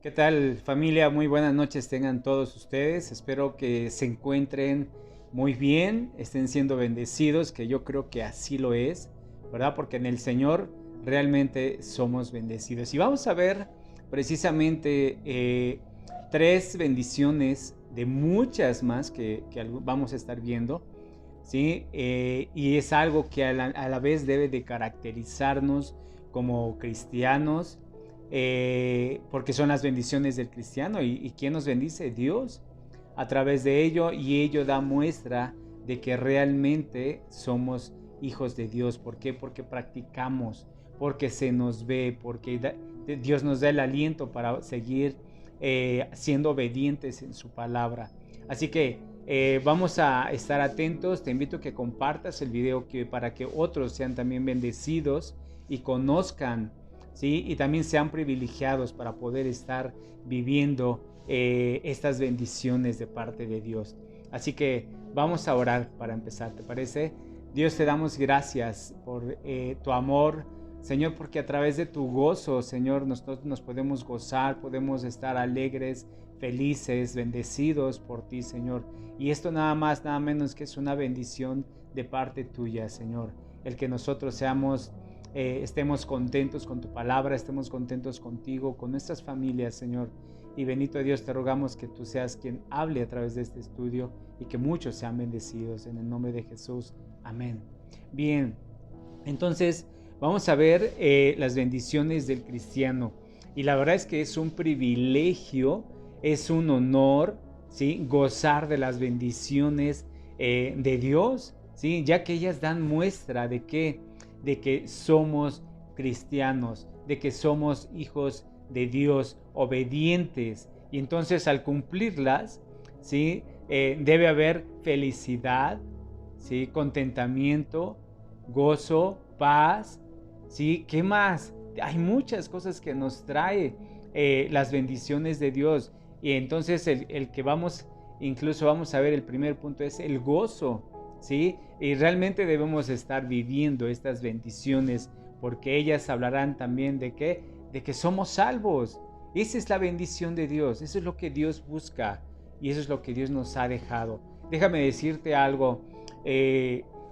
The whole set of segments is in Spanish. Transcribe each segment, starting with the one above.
¿Qué tal, familia? Muy buenas noches tengan todos ustedes. Espero que se encuentren muy bien, estén siendo bendecidos, que yo creo que así lo es, ¿verdad? Porque en el Señor realmente somos bendecidos. Y vamos a ver precisamente tres bendiciones de muchas más que vamos a estar viendo, ¿sí? Y es algo que a la vez debe de caracterizarnos como cristianos, porque son las bendiciones del cristiano. ¿Y quién nos bendice? Dios, a través de ello, y ello da muestra de que realmente somos hijos de Dios. ¿Por qué? Porque practicamos, porque se nos ve, porque Dios nos da el aliento para seguir siendo obedientes en su palabra. Así que vamos a estar atentos. Te invito a que compartas el video para que otros sean también bendecidos y conozcan, ¿sí? Y también sean privilegiados para poder estar viviendo estas bendiciones de parte de Dios. Así que vamos a orar para empezar, ¿te parece? Dios, te damos gracias por tu amor, Señor, porque a través de tu gozo, Señor, nosotros nos podemos gozar, podemos estar alegres, felices, bendecidos por ti, Señor. Y esto nada más, nada menos que es una bendición de parte tuya, Señor. El que nosotros estemos contentos con tu palabra, estemos contentos contigo, con nuestras familias, Señor. Y bendito Dios, te rogamos que tú seas quien hable a través de este estudio y que muchos sean bendecidos en el nombre de Jesús. Amén. Bien, entonces vamos a ver las bendiciones del cristiano. Y la verdad es que es un privilegio, es un honor, ¿sí? Gozar de las bendiciones de Dios, ¿sí? Ya que ellas dan muestra de que somos cristianos, de que somos hijos de Dios, obedientes. Y entonces al cumplirlas, ¿sí? Debe haber felicidad, ¿sí? Contentamiento, gozo, paz, ¿sí? ¿Qué más? Hay muchas cosas que nos trae las bendiciones de Dios. Y entonces el que incluso vamos a ver, el primer punto es el gozo, ¿sí? Y realmente debemos estar viviendo estas bendiciones, porque ellas hablarán también de que somos salvos. Esa es la bendición de Dios, eso es lo que Dios busca y eso es lo que Dios nos ha dejado. Déjame decirte algo.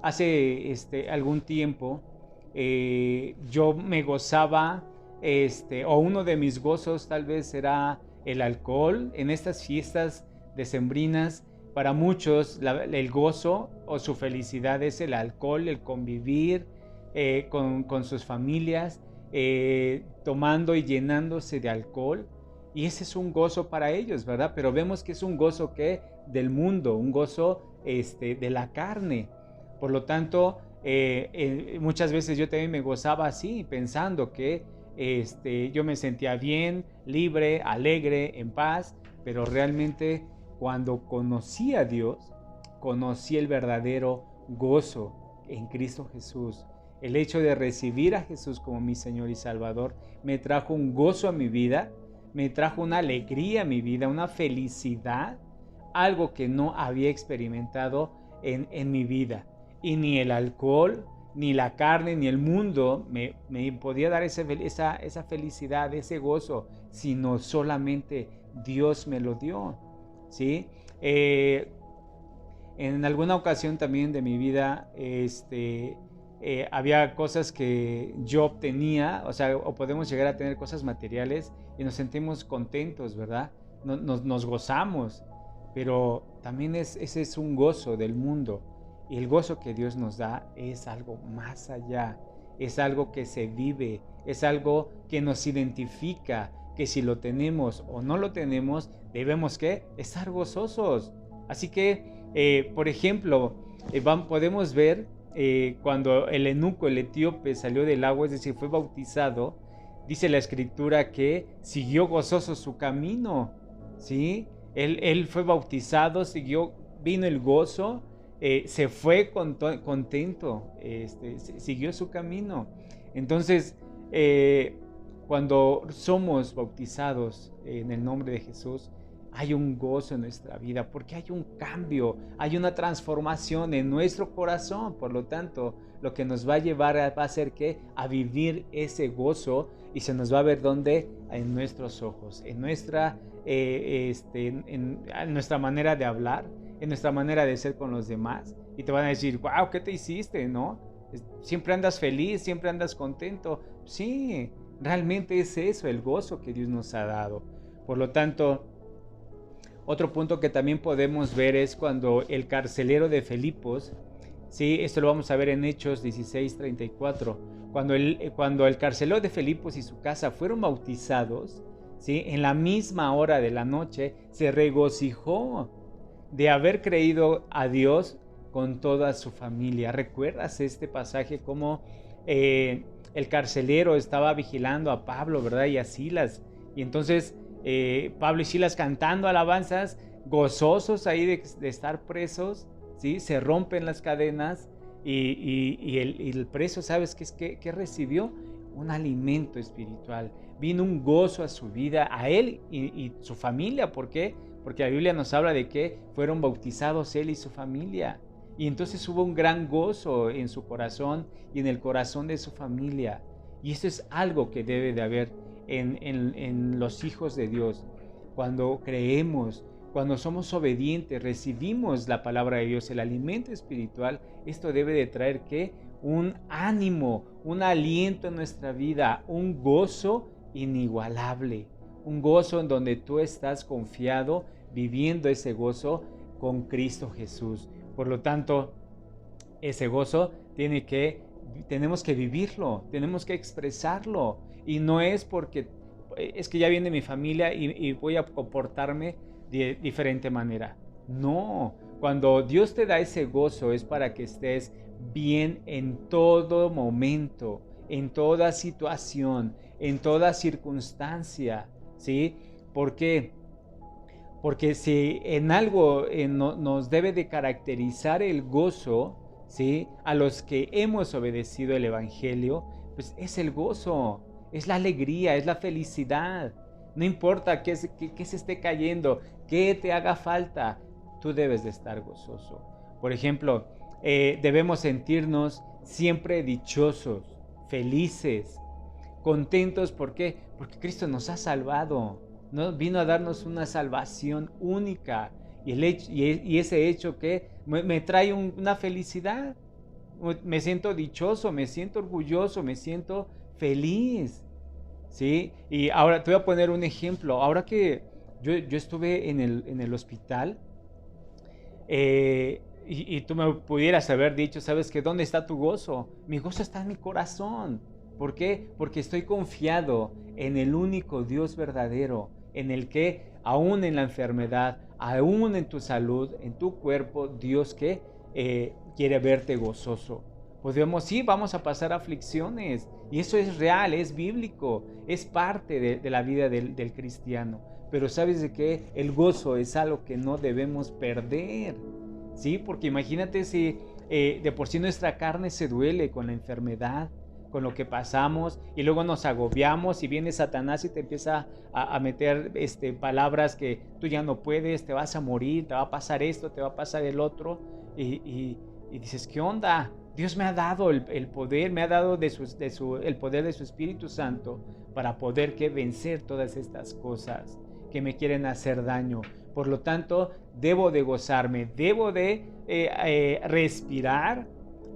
Hace algún tiempo yo me gozaba, o uno de mis gozos tal vez era el alcohol en estas fiestas decembrinas. Para muchos el gozo o su felicidad es el alcohol, el convivir con sus familias, tomando y llenándose de alcohol. Y ese es un gozo para ellos, ¿verdad? Pero vemos que es un gozo del mundo, un gozo de la carne. Por lo tanto, muchas veces yo también me gozaba así, pensando que yo me sentía bien, libre, alegre, en paz, pero realmente cuando conocí a Dios, conocí el verdadero gozo en Cristo Jesús. El hecho de recibir a Jesús como mi Señor y Salvador me trajo un gozo a mi vida, me trajo una alegría a mi vida, una felicidad, algo que no había experimentado en mi vida. Y ni el alcohol, ni la carne, ni el mundo me podía dar esa felicidad, ese gozo, sino solamente Dios me lo dio, ¿sí? En alguna ocasión también de mi vida, había cosas que yo obtenía, o sea, o podemos llegar a tener cosas materiales y nos sentimos contentos, ¿verdad? Nos gozamos, pero también ese es un gozo del mundo. Y el gozo que Dios nos da es algo más allá, es algo que se vive, es algo que nos identifica, que si lo tenemos o no lo tenemos, debemos ¿qué? Estar gozosos. Así que, por ejemplo, podemos ver cuando el eunuco, el etíope, salió del agua, es decir, fue bautizado, dice la escritura que siguió gozoso su camino, ¿sí? Él fue bautizado, vino el gozo, se fue contento, siguió su camino. Entonces, cuando somos bautizados en el nombre de Jesús, hay un gozo en nuestra vida, porque hay un cambio, hay una transformación en nuestro corazón. Por lo tanto, lo que nos va a llevar va a ser que a vivir ese gozo, y se nos va a ver dónde, en nuestros ojos, en nuestra manera de hablar, en nuestra manera de ser con los demás. Y te van a decir, wow, ¿qué te hiciste? ¿No? Siempre andas feliz, siempre andas contento. Sí, realmente es eso, el gozo que Dios nos ha dado. Por lo tanto, otro punto que también podemos ver es cuando el carcelero de Filipos, sí, esto lo vamos a ver en Hechos 16:34, cuando el carcelero de Filipos y su casa fueron bautizados, sí, en la misma hora de la noche se regocijó de haber creído a Dios con toda su familia. ¿Recuerdas este pasaje cómo el carcelero estaba vigilando a Pablo, ¿verdad? Y a Silas. Y entonces Pablo y Silas cantando alabanzas, gozosos ahí de estar presos, ¿sí? Se rompen las cadenas y el preso, ¿sabes qué recibió? Un alimento espiritual. Vino un gozo a su vida, a él y su familia. ¿Por qué? Porque la Biblia nos habla de que fueron bautizados él y su familia. Y entonces hubo un gran gozo en su corazón y en el corazón de su familia. Y eso es algo que debe de haber en los hijos de Dios. Cuando creemos, cuando somos obedientes, recibimos la palabra de Dios, el alimento espiritual, esto debe de traer ¿qué? Un ánimo, un aliento en nuestra vida, un gozo inigualable, un gozo en donde tú estás confiado, viviendo ese gozo con Cristo Jesús. Por lo tanto, ese gozo tenemos que vivirlo, tenemos que expresarlo. Y no es porque es que ya viene mi familia y voy a comportarme de diferente manera. No, cuando Dios te da ese gozo es para que estés bien en todo momento, en toda situación, en toda circunstancia, ¿sí? ¿Por qué? Porque si en algo nos debe de caracterizar el gozo, ¿sí? A los que hemos obedecido el Evangelio, pues es el gozo, es la alegría, es la felicidad. No importa qué se esté cayendo, qué te haga falta, tú debes de estar gozoso. Por ejemplo, debemos sentirnos siempre dichosos, felices, contentos. ¿Por qué? Porque Cristo nos ha salvado, ¿no? Vino a darnos una salvación única. Y ese hecho que me trae una felicidad. Me siento dichoso, me siento orgulloso, me siento feliz, ¿sí? Y ahora te voy a poner un ejemplo. Ahora que yo estuve en el hospital, y tú me pudieras haber dicho, ¿sabes qué? ¿Dónde está tu gozo? Mi gozo está en mi corazón. ¿Por qué? Porque estoy confiado en el único Dios verdadero, en el que aún en la enfermedad, aún en tu salud, en tu cuerpo, Dios que quiere verte gozoso. Podemos, sí, vamos a pasar aflicciones, y eso es real, es bíblico, es parte de la vida del cristiano. Pero ¿sabes de qué? El gozo es algo que no debemos perder, ¿sí? Porque imagínate si de por sí nuestra carne se duele con la enfermedad, con lo que pasamos, y luego nos agobiamos y viene Satanás y te empieza a meter palabras que tú ya no puedes, te vas a morir, te va a pasar esto, te va a pasar el otro, y dices, ¿qué onda? Dios me ha dado el poder, me ha dado el poder de su Espíritu Santo para poder vencer todas estas cosas que me quieren hacer daño. Por lo tanto, debo de gozarme, debo de respirar,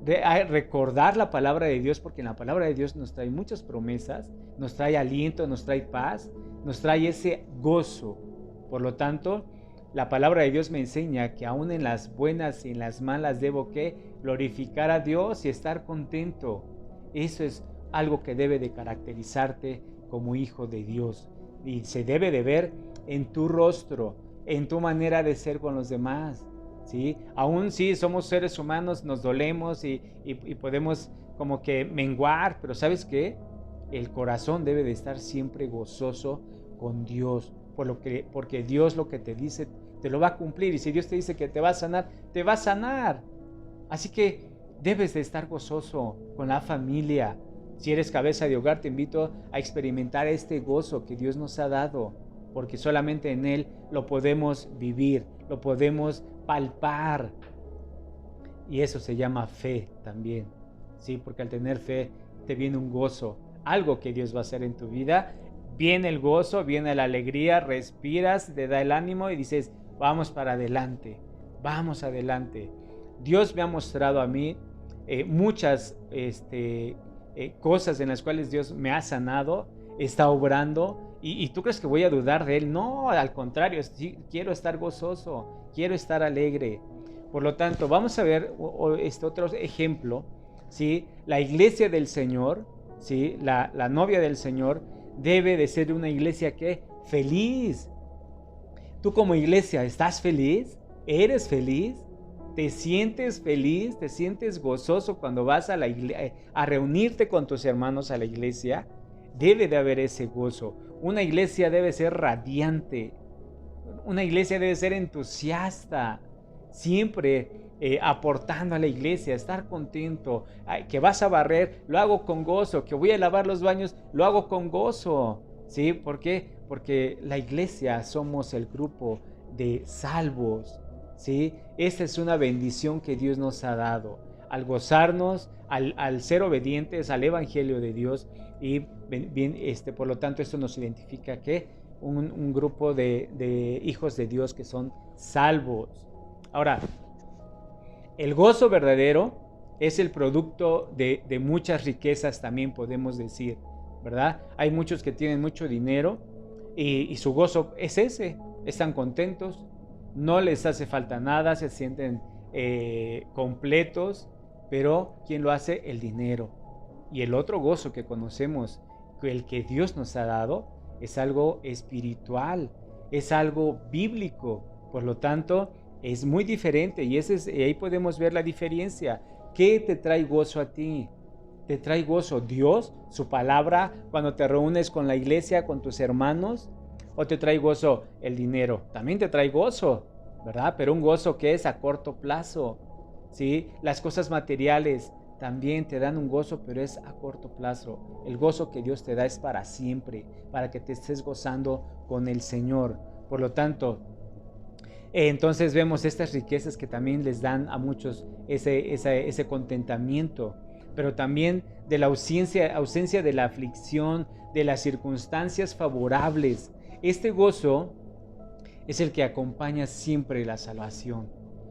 de recordar la palabra de Dios, porque en la palabra de Dios nos trae muchas promesas, nos trae aliento, nos trae paz, nos trae ese gozo. Por lo tanto, la palabra de Dios me enseña que aún en las buenas y en las malas debo glorificar a Dios y estar contento. Eso es algo que debe de caracterizarte como hijo de Dios, y se debe de ver en tu rostro, en tu manera de ser con los demás, ¿sí? Aún sí somos seres humanos, nos dolemos y podemos como que menguar, pero ¿sabes qué? El corazón debe de estar siempre gozoso con Dios, porque Dios lo que te dice te lo va a cumplir, y si Dios te dice que te va a sanar, te va a sanar. Así que debes de estar gozoso con la familia. Si eres cabeza de hogar, te invito a experimentar este gozo que Dios nos ha dado. porque solamente en Él lo podemos vivir, lo podemos palpar. Y eso se llama fe también, ¿sí? Porque al tener fe te viene un gozo, algo que Dios va a hacer en tu vida. Viene el gozo, viene la alegría, respiras, te da el ánimo y dices, vamos para adelante, vamos adelante. Dios me ha mostrado a mí muchas cosas en las cuales Dios me ha sanado, está obrando, y tú crees que voy a dudar de Él. No, al contrario, sí, quiero estar gozoso, quiero estar alegre. Por lo tanto, vamos a ver este otro ejemplo, ¿sí? La iglesia del Señor, ¿sí? La novia del Señor debe de ser una iglesia que feliz. Tú como iglesia, ¿estás feliz? ¿Eres feliz? ¿Te sientes feliz? ¿Te sientes gozoso cuando vas a a reunirte con tus hermanos a la iglesia? Debe de haber ese gozo. Una iglesia debe ser radiante. Una iglesia debe ser entusiasta. Siempre aportando a la iglesia, estar contento. Que vas a barrer, lo hago con gozo. Que voy a lavar los baños, lo hago con gozo. ¿Sí? ¿Por qué? Porque la iglesia somos el grupo de salvos. ¿Sí? Esta es una bendición que Dios nos ha dado. Al gozarnos, al ser obedientes al Evangelio de Dios. Y por lo tanto esto nos identifica que un grupo de hijos de Dios que son salvos. Ahora, el gozo verdadero es el producto de muchas riquezas, también podemos decir, ¿verdad? Hay muchos que tienen mucho dinero y su gozo es ese, están contentos, no les hace falta nada, se sienten completos, pero ¿quién lo hace? El dinero. Y el otro gozo que conocemos, el que Dios nos ha dado, es algo espiritual, es algo bíblico. Por lo tanto, es muy diferente y ahí podemos ver la diferencia. ¿Qué te trae gozo a ti? ¿Te trae gozo Dios, su palabra, cuando te reúnes con la iglesia, con tus hermanos? ¿O te trae gozo el dinero? También te trae gozo, ¿verdad? Pero un gozo que es a corto plazo, ¿sí? Las cosas materiales también te dan un gozo, pero es a corto plazo. El gozo que Dios te da es para siempre, para que te estés gozando con el Señor. Por lo tanto, entonces vemos estas riquezas que también les dan a muchos ese contentamiento, pero también de la ausencia de la aflicción, de las circunstancias favorables. Este gozo es el que acompaña siempre la salvación.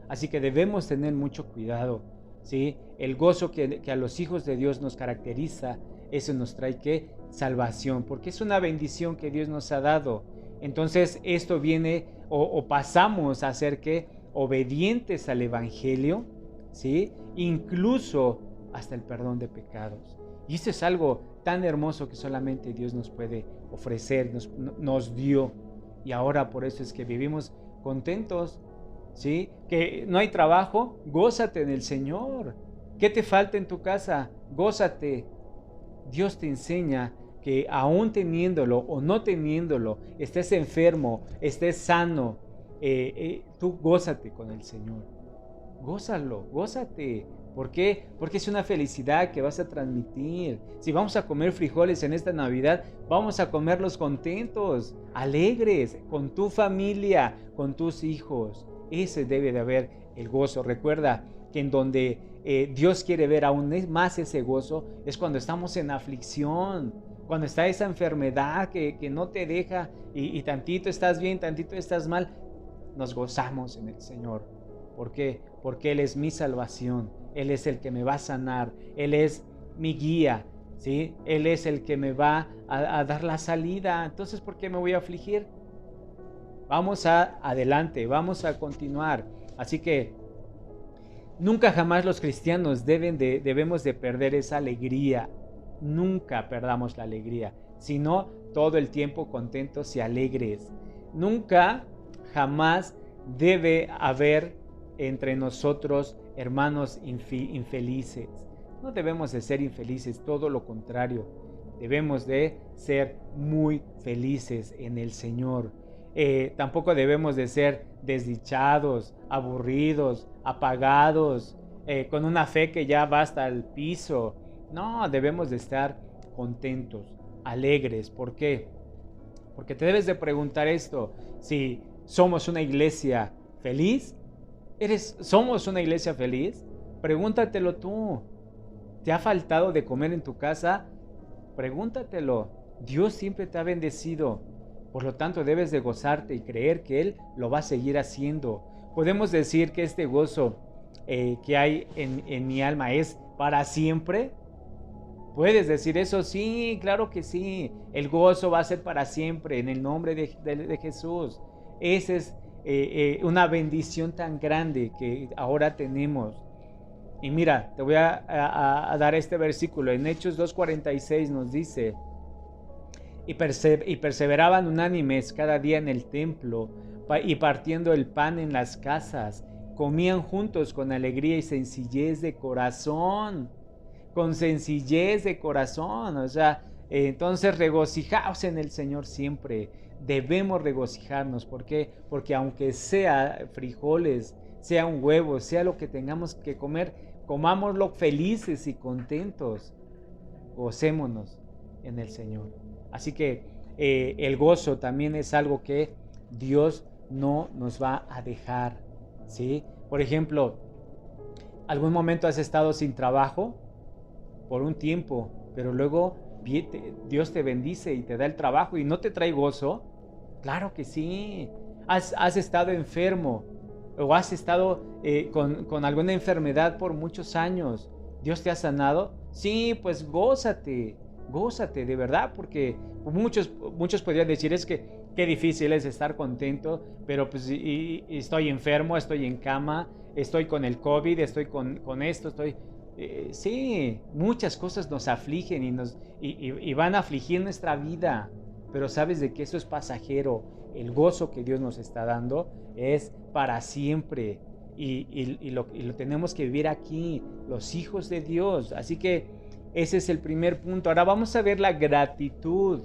Así que debemos tener mucho cuidado, ¿sí? El gozo que a los hijos de Dios nos caracteriza, eso nos trae ¿qué? Salvación, porque es una bendición que Dios nos ha dado. Entonces esto viene o pasamos a ser ¿qué? Obedientes al Evangelio, ¿sí? Incluso hasta el perdón de pecados. Y esto es algo tan hermoso que solamente Dios nos puede ofrecer, nos dio. Y ahora por eso es que vivimos contentos, ¿sí? Que no hay trabajo, gózate en el Señor. ¿Qué te falta en tu casa? Gózate. Dios te enseña que aún teniéndolo o no teniéndolo, estés enfermo, estés sano, tú gózate con el Señor. Gózalo, gózate. ¿Por qué? Porque es una felicidad que vas a transmitir. Si vamos a comer frijoles en esta Navidad, vamos a comerlos contentos, alegres, con tu familia, con tus hijos. Ese debe de haber el gozo. Recuerda que en donde Dios quiere ver aún más ese gozo es cuando estamos en aflicción, cuando está esa enfermedad que no te deja y tantito estás bien, tantito estás mal. Nos gozamos en el Señor. ¿Por qué? Porque Él es mi salvación. Él es el que me va a sanar. Él es mi guía, ¿sí? Él es el que me va a dar la salida. Entonces, ¿por qué me voy a afligir? Vamos adelante, vamos a continuar. Así que nunca jamás los cristianos debemos de perder esa alegría. Nunca perdamos la alegría, sino todo el tiempo contentos y alegres. Nunca jamás debe haber entre nosotros hermanos infelices. No debemos de ser infelices, todo lo contrario. Debemos de ser muy felices en el Señor. Tampoco debemos de ser desdichados, aburridos, apagados, con una fe que ya va hasta el piso. No, debemos de estar contentos, alegres. ¿Por qué? Porque te debes de preguntar esto, si somos una iglesia feliz, ¿somos una iglesia feliz? Pregúntatelo tú. ¿Te ha faltado de comer en tu casa? Pregúntatelo. Dios siempre te ha bendecido. Por lo tanto, debes de gozarte y creer que Él lo va a seguir haciendo. Podemos decir que este gozo que hay en mi alma es para siempre. ¿Puedes decir eso? Sí, claro que sí. El gozo va a ser para siempre en el nombre de Jesús. Esa es una bendición tan grande que ahora tenemos. Y mira, te voy a dar este versículo. En Hechos 2:46 nos dice: y perseveraban unánimes cada día en el templo y partiendo el pan en las casas, comían juntos con alegría y sencillez de corazón. Con sencillez de corazón, o sea, entonces regocijaos en el Señor siempre. Debemos regocijarnos. ¿Por qué? Porque aunque sea frijoles, sea un huevo, sea lo que tengamos que comer, comámoslo felices y contentos. Gocémonos en el Señor. Así que el gozo también es algo que Dios no nos va a dejar, ¿sí? Por ejemplo, ¿algún momento has estado sin trabajo? Por un tiempo, pero luego Dios te bendice y te da el trabajo y no te trae gozo. Claro que sí. Has estado enfermo o has estado con alguna enfermedad por muchos años. ¿Dios te ha sanado? Sí, pues gózate de verdad, porque muchos podrían decir, es que qué difícil es estar contento, pero pues y estoy enfermo, estoy en cama, estoy con el COVID, estoy con esto, sí, muchas cosas nos afligen y van a afligir nuestra vida, pero sabes de que eso es pasajero. El gozo que Dios nos está dando es para siempre y lo tenemos que vivir aquí, los hijos de Dios. Así que ese es el primer punto. Ahora vamos a ver la gratitud,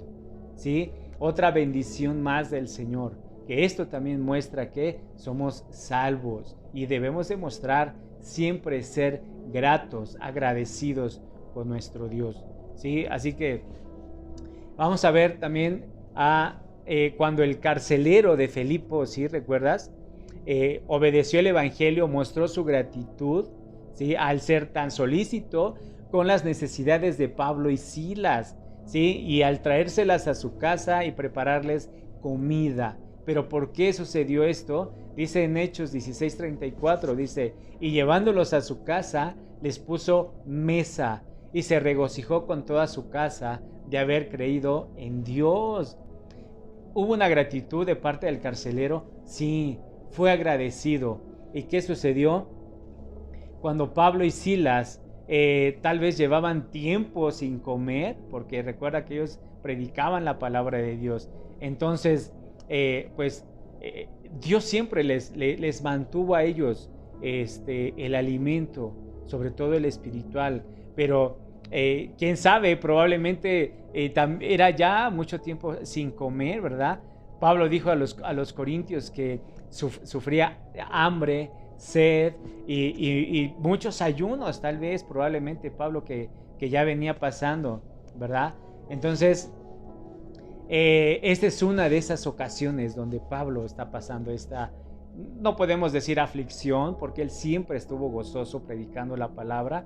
¿sí? Otra bendición más del Señor, que esto también muestra que somos salvos y debemos demostrar siempre ser gratos, agradecidos con nuestro Dios, ¿sí? Así que vamos a ver también cuando el carcelero de Filipo, ¿sí? ¿Recuerdas? Obedeció el evangelio, mostró su gratitud, ¿sí? Al ser tan solícito con las necesidades de Pablo y Silas, ¿sí? Y al traérselas a su casa y prepararles comida. ¿Pero por qué sucedió esto? Dice en Hechos 16:34, dice, y llevándolos a su casa, les puso mesa y se regocijó con toda su casa de haber creído en Dios. ¿Hubo una gratitud de parte del carcelero? Sí, fue agradecido. ¿Y qué sucedió? Cuando Pablo y Silas tal vez llevaban tiempo sin comer, porque recuerda que ellos predicaban la palabra de Dios. Entonces, Dios siempre les mantuvo a ellos el alimento, sobre todo el espiritual. Pero quién sabe, probablemente era ya mucho tiempo sin comer, ¿verdad? Pablo dijo a los corintios que sufría hambre, sed y muchos ayunos, tal vez, probablemente Pablo que ya venía pasando, ¿verdad? Entonces, esta es una de esas ocasiones donde Pablo está pasando esta, no podemos decir aflicción, porque él siempre estuvo gozoso predicando la palabra.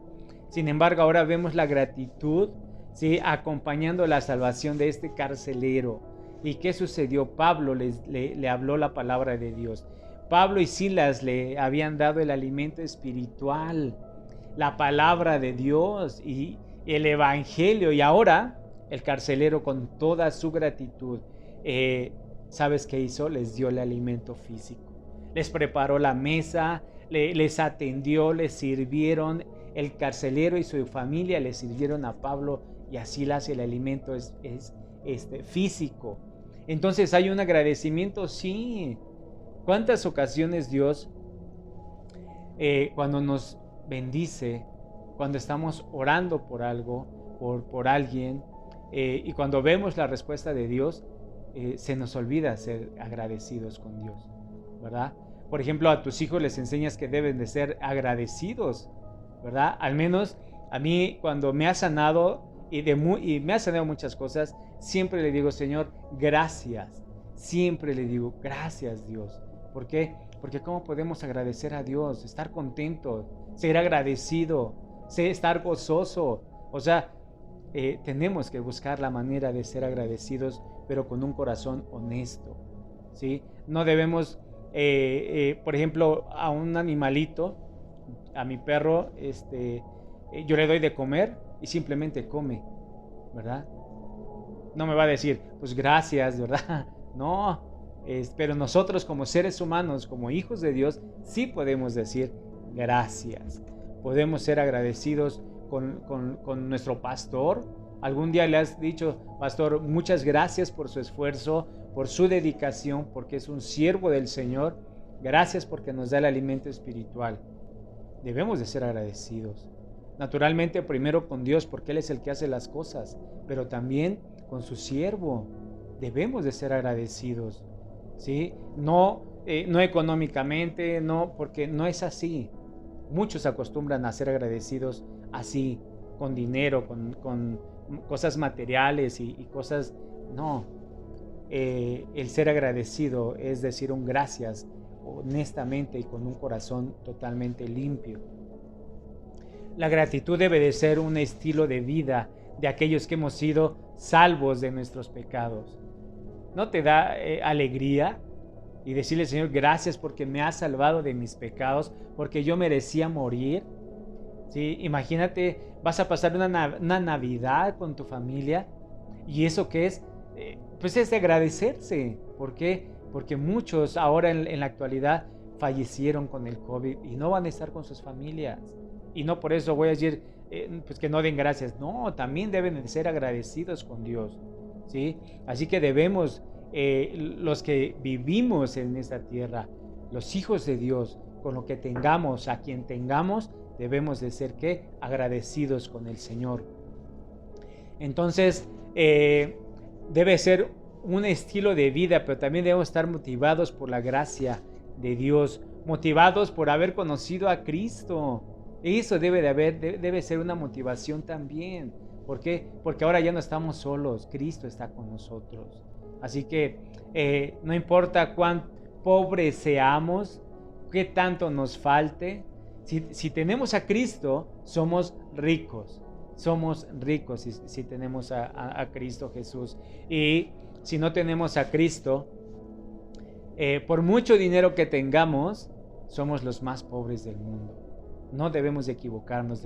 Sin embargo, ahora vemos la gratitud, ¿sí? Acompañando la salvación de este carcelero. ¿Y qué sucedió? Pablo le habló la palabra de Dios. Pablo y Silas le habían dado el alimento espiritual, la palabra de Dios y el evangelio. Y ahora el carcelero, con toda su gratitud, ¿sabes qué hizo? Les dio el alimento físico. Les preparó la mesa, les atendió, les sirvieron. El carcelero y su familia le sirvieron a Pablo y a Silas. El alimento es físico. Entonces hay un agradecimiento, sí. ¿Cuántas ocasiones Dios, cuando nos bendice, cuando estamos orando por algo, por alguien, y cuando vemos la respuesta de Dios, se nos olvida ser agradecidos con Dios, ¿verdad? Por ejemplo, a tus hijos les enseñas que deben de ser agradecidos, ¿verdad? Al menos a mí, cuando me ha sanado, y me ha sanado muchas cosas, siempre le digo, Señor, gracias. Siempre le digo, gracias Dios. ¿Por qué? Porque ¿cómo podemos agradecer a Dios? Estar contento, ser agradecido, estar gozoso. O sea, tenemos que buscar la manera de ser agradecidos, pero con un corazón honesto, ¿sí? No debemos, por ejemplo, a un animalito, a mi perro, yo le doy de comer y simplemente come, ¿verdad? No me va a decir, pues gracias, ¿verdad? No, pero nosotros como seres humanos, como hijos de Dios, sí podemos decir gracias. Podemos ser agradecidos con nuestro pastor. Algún día le has dicho, pastor, muchas gracias por su esfuerzo, por su dedicación, porque es un siervo del Señor. Gracias porque nos da el alimento espiritual. Debemos de ser agradecidos. Naturalmente, primero con Dios, porque Él es el que hace las cosas, pero también con su siervo. Debemos de ser agradecidos, ¿sí? No económicamente, no, porque no es así. Muchos acostumbran a ser agradecidos así, con dinero, con cosas materiales y cosas. No, el ser agradecido es decir un gracias honestamente y con un corazón totalmente limpio. La gratitud debe de ser un estilo de vida de aquellos que hemos sido salvos de nuestros pecados. ¿No te da alegría? Y decirle, Señor, gracias porque me has salvado de mis pecados, porque yo merecía morir. ¿Sí? Imagínate, vas a pasar una Navidad con tu familia y eso que es, pues es de agradecerse. ¿Por qué? Porque muchos ahora en la actualidad fallecieron con el COVID y no van a estar con sus familias. Y no por eso voy a decir pues que no den gracias. No, también deben de ser agradecidos con Dios, ¿sí? Así que debemos, los que vivimos en esta tierra, los hijos de Dios, con lo que tengamos, a quien tengamos, debemos de ser ¿qué? Agradecidos con el Señor. Entonces, debe ser un estilo de vida, pero también debemos estar motivados por la gracia de Dios, motivados por haber conocido a Cristo. Eso debe ser una motivación también. ¿Por qué? Porque ahora ya no estamos solos, Cristo está con nosotros. Así que no importa cuán pobres seamos, qué tanto nos falte, si tenemos a Cristo, somos ricos. Somos ricos si tenemos a Cristo Jesús. Y si no tenemos a Cristo, por mucho dinero que tengamos, somos los más pobres del mundo. No debemos de equivocarnos,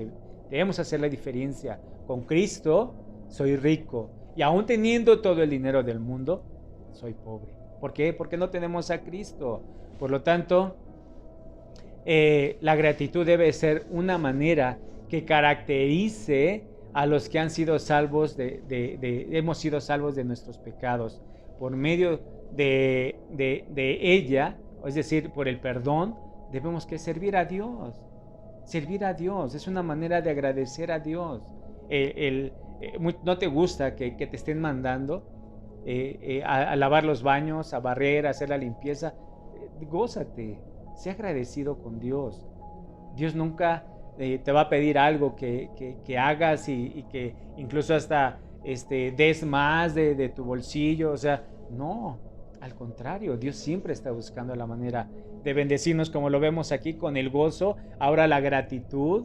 debemos hacer la diferencia. Con Cristo soy rico y aún teniendo todo el dinero del mundo, soy pobre. ¿Por qué? Porque no tenemos a Cristo. Por lo tanto, la gratitud debe ser una manera que caracterice a los que han sido salvos hemos sido salvos de nuestros pecados por medio de ella, es decir, por el perdón. Debemos que servir a Dios. Servir a Dios es una manera de agradecer a Dios. No te gusta que te estén mandando a lavar los baños, a barrer, a hacer la limpieza. Gózate, sé agradecido con Dios. Dios nunca te va a pedir algo que hagas y que incluso hasta des más de tu bolsillo. O sea, no, al contrario, Dios siempre está buscando la manera de bendecirnos, como lo vemos aquí con el gozo, ahora la gratitud.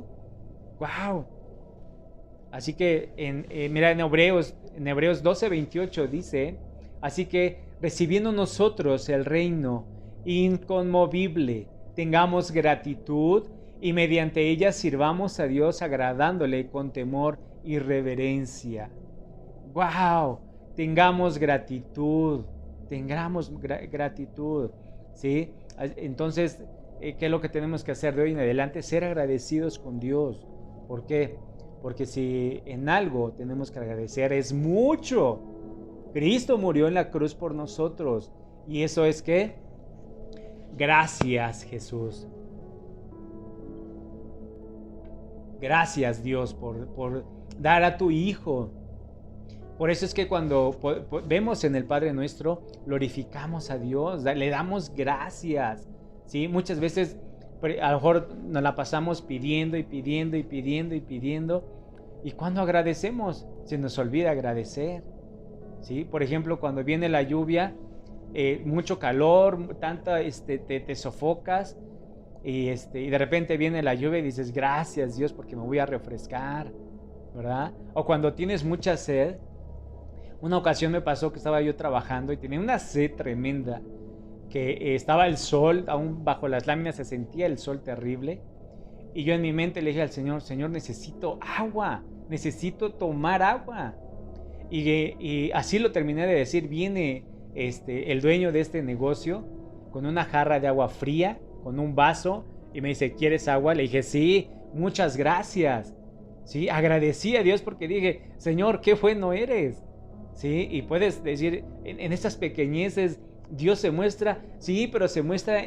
¡Wow! Así que mira, en Hebreos 12:28 dice, así que recibiendo nosotros el reino inconmovible, tengamos gratitud y mediante ella sirvamos a Dios agradándole con temor y reverencia. ¡Wow! Tengamos gratitud, gratitud, ¿sí? Entonces, ¿qué es lo que tenemos que hacer de hoy en adelante? Ser agradecidos con Dios. ¿Por qué? Porque si en algo tenemos que agradecer es mucho. Cristo murió en la cruz por nosotros. ¿Y eso es qué? Gracias, Jesús. Gracias, Dios, por dar a tu Hijo. Por eso es que cuando vemos en el Padre Nuestro, glorificamos a Dios, le damos gracias, ¿sí? Muchas veces a lo mejor nos la pasamos pidiendo y pidiendo y pidiendo y pidiendo, ¿Y cuando agradecemos? Se nos olvida agradecer, ¿sí? Por ejemplo, cuando viene la lluvia, mucho calor, te sofocas y de repente viene la lluvia y dices, gracias Dios porque me voy a refrescar, ¿verdad? O cuando tienes mucha sed. Una ocasión me pasó que estaba yo trabajando y tenía una sed tremenda, que estaba el sol, aún bajo las láminas se sentía el sol terrible. Y yo en mi mente le dije al Señor, Señor, necesito agua, necesito tomar agua. Y así lo terminé de decir. Viene el dueño de este negocio con una jarra de agua fría, con un vaso, y me dice, ¿quieres agua? Le dije, sí, muchas gracias. Sí, agradecí a Dios porque dije, Señor, qué bueno eres. Sí, y puedes decir, en estas pequeñeces Dios se muestra, sí, pero se muestra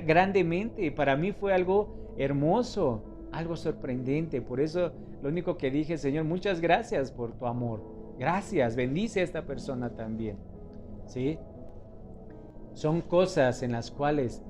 grandemente. Para mí fue algo hermoso, algo sorprendente. Por eso lo único que dije, Señor, muchas gracias por tu amor. Gracias, bendice a esta persona también. ¿Sí? Son cosas en las cuales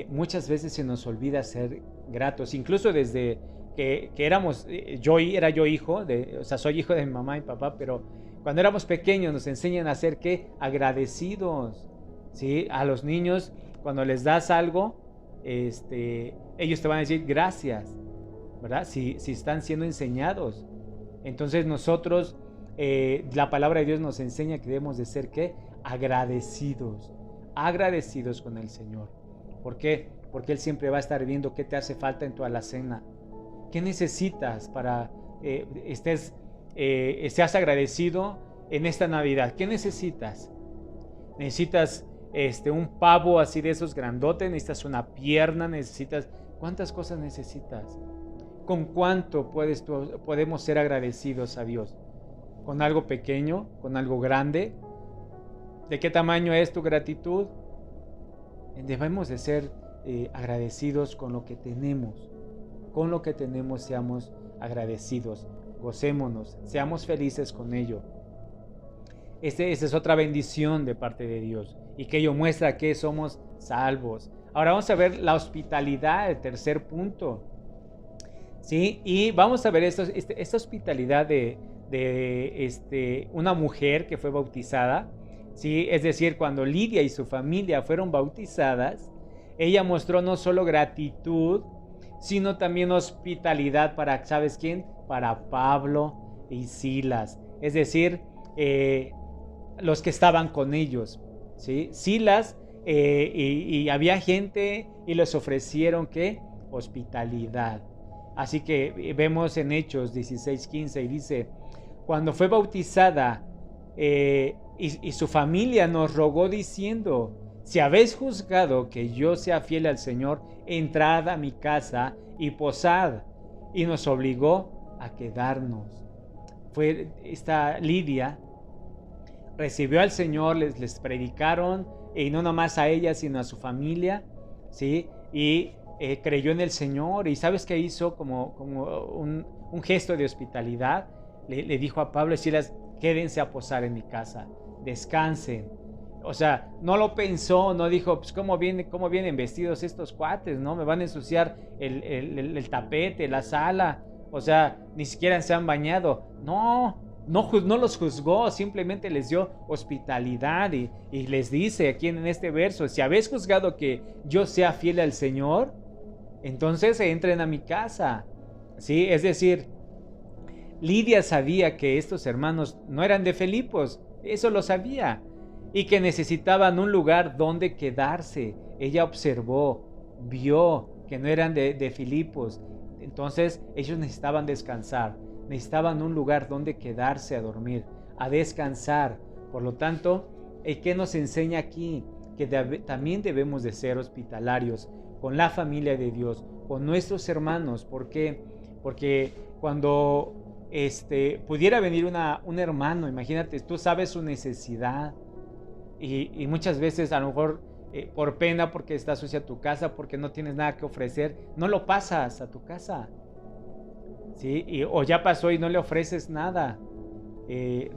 muchas veces se nos olvida ser gratos. Incluso desde que éramos, era yo hijo, o sea, soy hijo de mi mamá y papá, pero cuando éramos pequeños nos enseñan a ser ¿qué? Agradecidos. ¿Sí? A los niños, cuando les das algo, ellos te van a decir gracias, ¿verdad? Si están siendo enseñados. Entonces nosotros, la palabra de Dios nos enseña que debemos de ser ¿qué? Agradecidos con el Señor. ¿Por qué? Porque Él siempre va a estar viendo qué te hace falta en tu alacena. ¿Qué necesitas para seas agradecido en esta Navidad? ¿Qué necesitas? ¿Necesitas un pavo así de esos grandotes? ¿Necesitas una pierna? ¿Necesitas? ¿Cuántas cosas necesitas? ¿Con cuánto podemos ser agradecidos a Dios? ¿Con algo pequeño? ¿Con algo grande? ¿De qué tamaño es tu gratitud? Debemos de ser agradecidos con lo que tenemos. Con lo que tenemos seamos agradecidos. Gocémonos, seamos felices con ello. Esa es otra bendición de parte de Dios, y que ello muestra que somos salvos. Ahora vamos a ver la hospitalidad, el tercer punto. ¿Sí? Y vamos a ver esta hospitalidad de una mujer que fue bautizada. ¿Sí? Es decir, cuando Lidia y su familia fueron bautizadas, ella mostró no solo gratitud, sino también hospitalidad para, ¿sabes quién? Para Pablo y Silas. Es decir, los que estaban con ellos. ¿Sí? Silas y había gente y les ofrecieron ¿qué? Hospitalidad. Así que vemos en Hechos 16:15 y dice, cuando fue bautizada y su familia nos rogó diciendo, si habéis juzgado que yo sea fiel al Señor, entrad a mi casa y posad. Y nos obligó a quedarnos. Fue esta Lidia, recibió al Señor, les predicaron, y no nomás a ella, sino a su familia, ¿sí? Y creyó en el Señor. ¿Y sabes qué hizo? Como un gesto de hospitalidad, le dijo a Pablo y Silas, quédense a posar en mi casa, descansen. O sea, no lo pensó, no dijo, pues cómo vienen vestidos estos cuates, ¿no? Me van a ensuciar el tapete, la sala. O sea, ni siquiera se han bañado. No los juzgó, simplemente les dio hospitalidad y les dice aquí en este verso, si habéis juzgado que yo sea fiel al Señor, entonces entren a mi casa. ¿Sí? Es decir, Lidia sabía que estos hermanos no eran de Filipos, eso lo sabía, y que necesitaban un lugar donde quedarse. Ella observó, vio que no eran de Filipos, entonces ellos necesitaban descansar, necesitaban un lugar donde quedarse a dormir, a descansar. Por lo tanto, ¿qué nos enseña aquí? Que también debemos de ser hospitalarios con la familia de Dios, con nuestros hermanos. ¿Por qué? Porque cuando pudiera venir un hermano, imagínate, tú sabes su necesidad y muchas veces a lo mejor por pena, porque está sucia tu casa, porque no tienes nada que ofrecer, no lo pasas a tu casa. ¿Sí? O ya pasó y no le ofreces nada.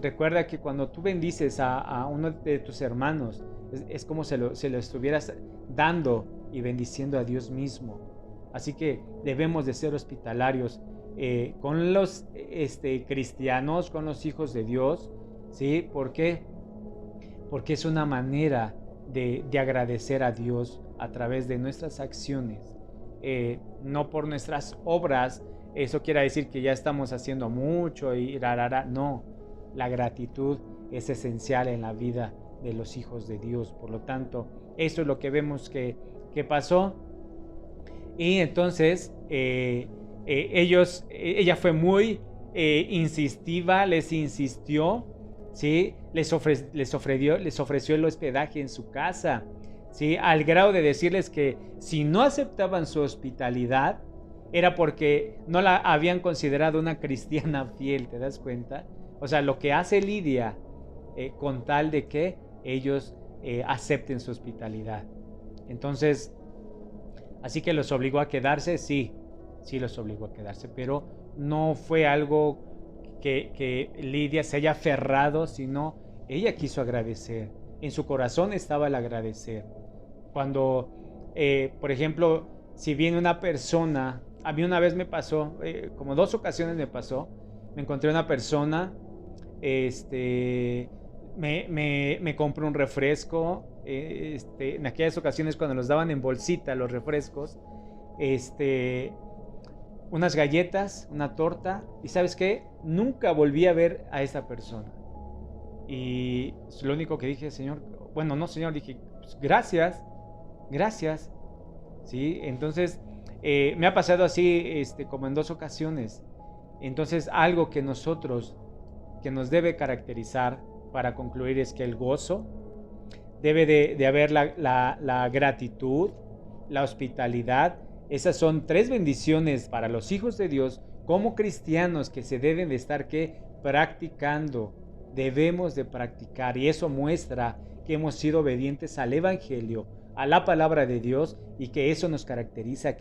Recuerda que cuando tú bendices a uno de tus hermanos, es como se lo estuvieras dando y bendiciendo a Dios mismo. Así que debemos de ser hospitalarios. con los cristianos, con los hijos de Dios, ¿sí? ¿Por qué? Porque es una manera de agradecer a Dios a través de nuestras acciones, no por nuestras obras. Eso quiere decir que ya estamos haciendo mucho y no, la gratitud es esencial en la vida de los hijos de Dios. Por lo tanto, eso es lo que vemos que pasó. Y entonces ella fue muy insistiva, les insistió, ¿sí? Les ofreció el hospedaje en su casa, ¿sí? Al grado de decirles que si no aceptaban su hospitalidad era porque no la habían considerado una cristiana fiel. ¿Te das cuenta? O sea, lo que hace Lidia con tal de que ellos acepten su hospitalidad. Entonces, así que los obligó a quedarse, sí los obligó a quedarse, pero no fue algo que Lidia se haya aferrado, sino ella quiso agradecer. En su corazón estaba el agradecer. Cuando, por ejemplo, si viene una persona, a mí una vez me pasó, como 2 ocasiones me pasó, me encontré una persona, me compró un refresco, en aquellas ocasiones cuando los daban en bolsita los refrescos, unas galletas, una torta, y ¿sabes qué? Nunca volví a ver a esa persona. Y lo único que dije, Señor, bueno, no, Señor, dije, pues, gracias, ¿sí? Entonces, me ha pasado así, como en 2 ocasiones. Entonces, algo que nos debe caracterizar para concluir es que el gozo debe de haber la gratitud, la hospitalidad. Esas son 3 bendiciones para los hijos de Dios como cristianos que se deben de estar practicando. Debemos de practicar, y eso muestra que hemos sido obedientes al Evangelio, a la palabra de Dios, y que eso nos caracteriza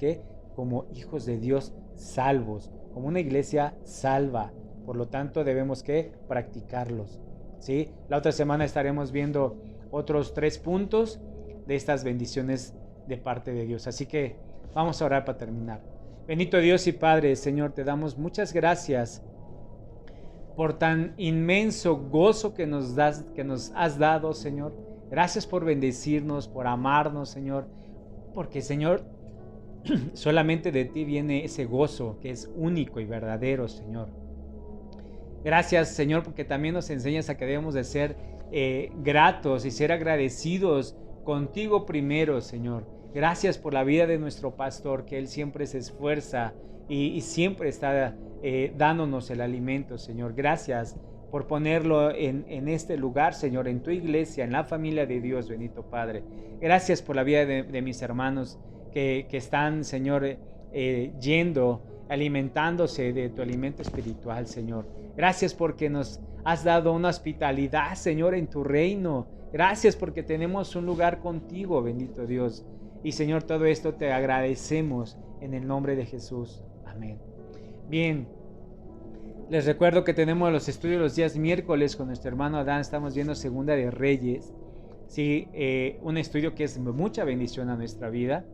como hijos de Dios salvos, como una iglesia salva. Por lo tanto, debemos practicarlos, ¿sí? La otra semana estaremos viendo otros 3 puntos de estas bendiciones de parte de Dios. Así que vamos a orar para terminar. Bendito Dios y Padre, Señor, te damos muchas gracias por tan inmenso gozo que nos has dado, Señor. Gracias por bendecirnos, por amarnos, Señor, porque, Señor, solamente de ti viene ese gozo que es único y verdadero, Señor. Gracias, Señor, porque también nos enseñas a que debemos de ser gratos y ser agradecidos contigo primero, Señor. Gracias por la vida de nuestro pastor, que él siempre se esfuerza y siempre está dándonos el alimento, Señor. Gracias por ponerlo en este lugar, Señor, en tu iglesia, en la familia de Dios, bendito Padre. Gracias por la vida de mis hermanos que están, Señor, alimentándose de tu alimento espiritual, Señor. Gracias porque nos has dado una hospitalidad, Señor, en tu reino. Gracias porque tenemos un lugar contigo, bendito Dios. Y, Señor, todo esto te agradecemos en el nombre de Jesús. Amén. Bien, les recuerdo que tenemos los estudios los días miércoles con nuestro hermano Adán. Estamos viendo Segunda de Reyes, ¿sí? Un estudio que es mucha bendición a nuestra vida.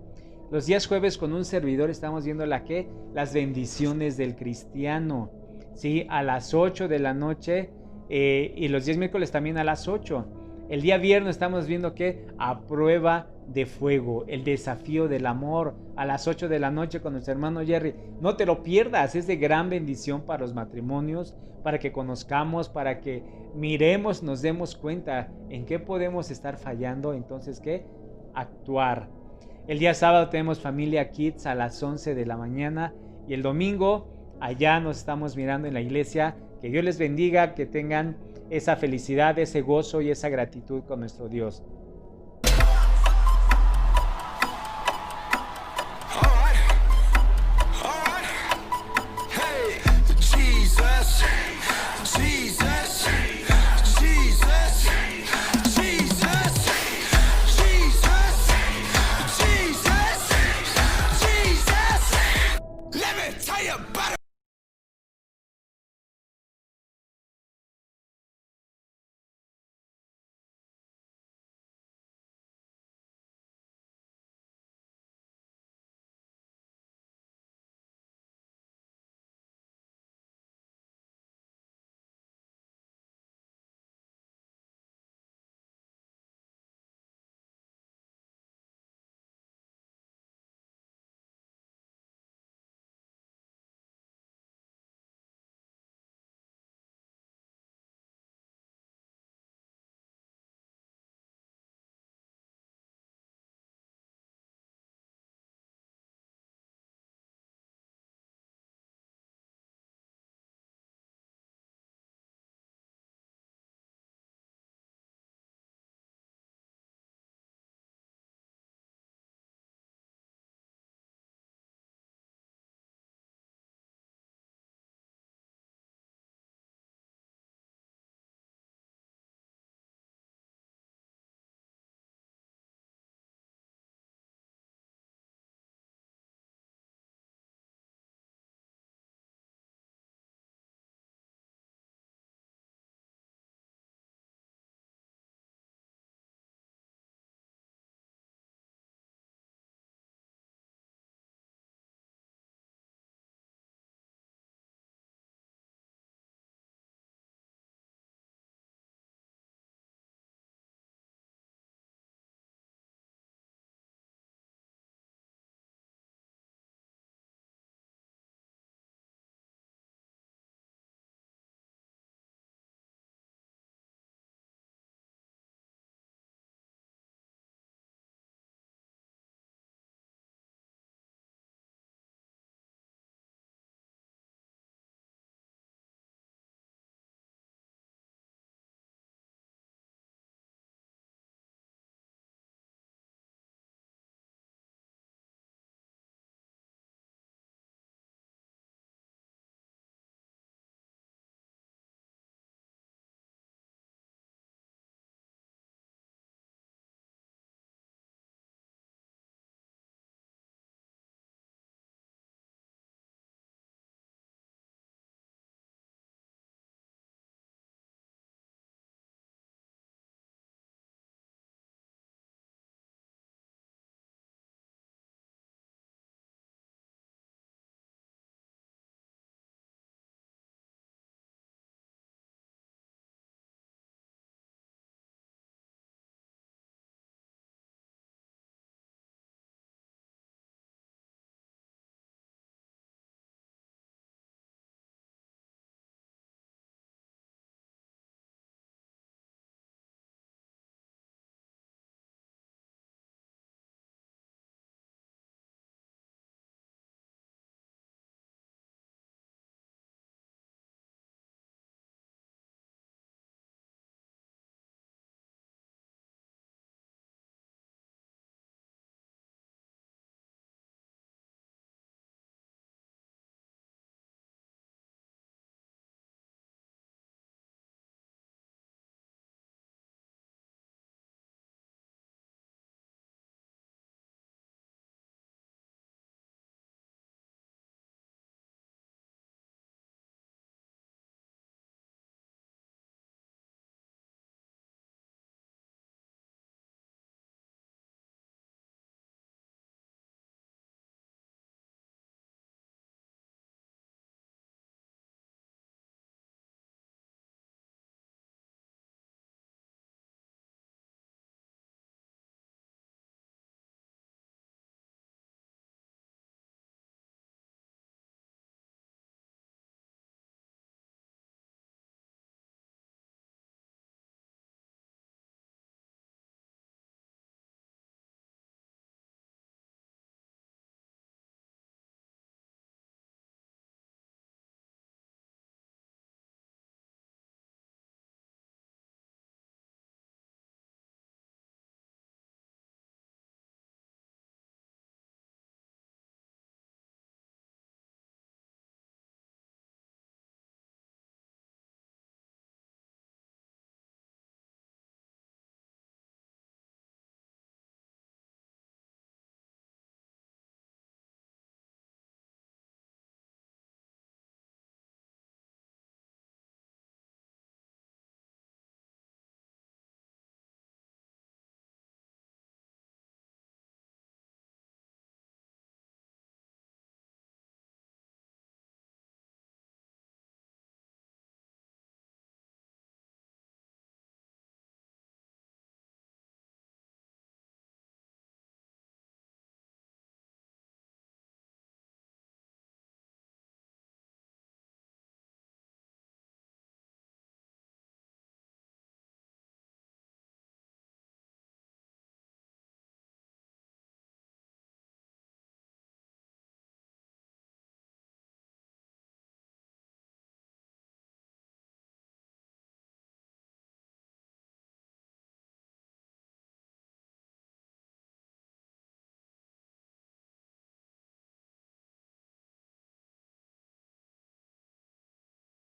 Los días jueves con un servidor estamos viendo las bendiciones del cristiano, ¿sí? A las 8 de la noche, y los días miércoles también a las 8. El día viernes estamos viendo a prueba de fuego, el desafío del amor, a las 8 de la noche con nuestro hermano Jerry. No te lo pierdas, es de gran bendición para los matrimonios, para que conozcamos, para que miremos, nos demos cuenta en qué podemos estar fallando. Entonces, actuar. El día sábado tenemos Familia Kids a las 11 de la mañana, y el domingo allá nos estamos mirando en la iglesia. Que Dios les bendiga, que tengan esa felicidad, ese gozo y esa gratitud con nuestro Dios.